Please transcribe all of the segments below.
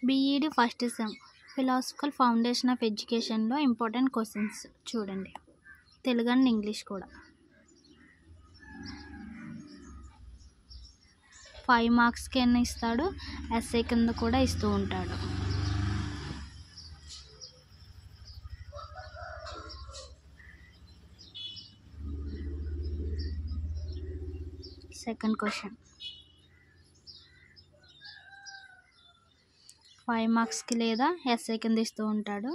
BEd first sem philosophical foundation of ఎడ్యుకేషన్లో important questions చూడండి, Telugu and English కూడా. 5 మార్క్స్కి ఎన్ని ఇస్తాడు, ఎస్ఏ కింద కూడా ఇస్తూ ఉంటాడు. సెకండ్ క్వశ్చన్ 5 మార్క్స్కి లేదా ఎస్ఏ కింద ఇస్తూ ఉంటాడు.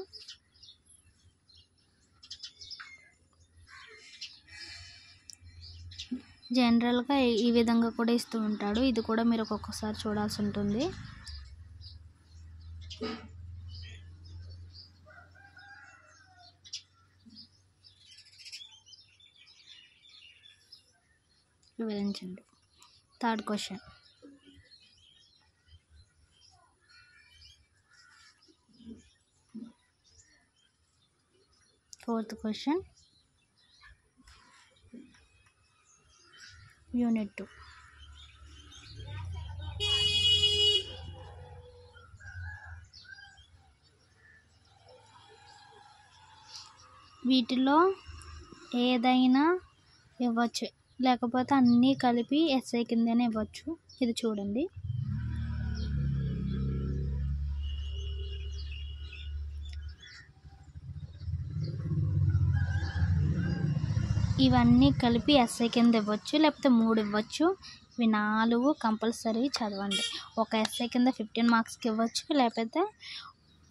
జనరల్గా ఈ విధంగా కూడా ఇస్తూ ఉంటాడు. ఇది కూడా మీరు ఒక్కొక్కసారి చూడాల్సి ఉంటుంది. వివరించండి. Third question fourth question unit 2. వీటిలో ఏదైనా ఇవ్వచ్చు, లేకపోతే అన్నీ కలిపి ఎస్ఐ కిందనే ఇవ్వచ్చు. ఇది చూడండి. ఇవన్నీ కలిపి ఎస్ఐ కింద ఇవ్వచ్చు, లేకపోతే 3 ఇవ్వచ్చు. ఇవి 4 కంపల్సరీ చదవండి. ఒక ఎస్ఐ కింద 15 మార్క్స్కి ఇవ్వచ్చు, లేకపోతే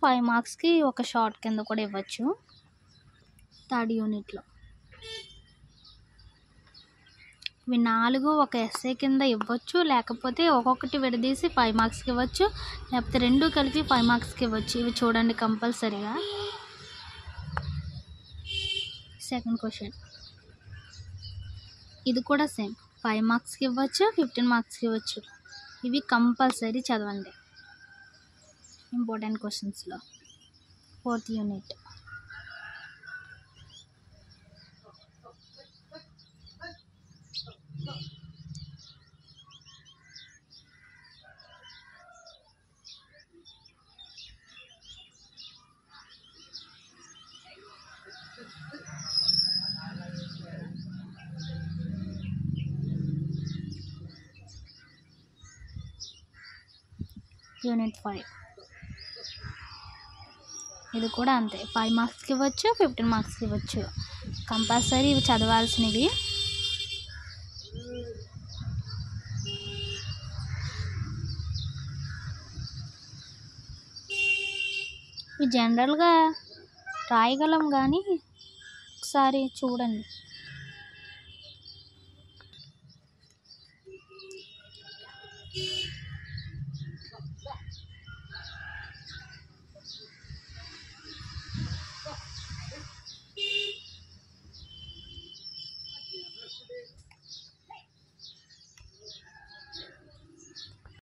5 మార్క్స్కి ఒక షార్ట్ కింద కూడా ఇవ్వచ్చు. థర్డ్ యూనిట్లో ఇవి 4 ఒక ఎస్ఐ కింద ఇవ్వచ్చు, లేకపోతే ఒక్కొక్కటి విడదీసి 5 మార్క్స్కి ఇవ్వచ్చు, లేకపోతే 2 కలిపి 5 మార్క్స్కి ఇవ్వచ్చు. ఇవి చూడండి కంపల్సరీగా. సెకండ్ క్వశ్చన్ ఇది కూడా సేమ్, 5 మార్క్స్కి ఇవ్వచ్చు, 15 మార్క్స్కి ఇవ్వచ్చు. ఇవి కంపల్సరీ చదవండి ఇంపార్టెంట్ క్వశ్చన్స్లో. Fourth unit unit 5. ఇది కూడా అంతే, 5 మార్క్స్కి ఇవ్వచ్చు, 15 మార్క్స్కి ఇవ్వచ్చు. కంపల్సరీ ఇవి చదవాల్సినవి. ఇవి జనరల్గా రాయగలం, కానీ ఒకసారి చూడండి.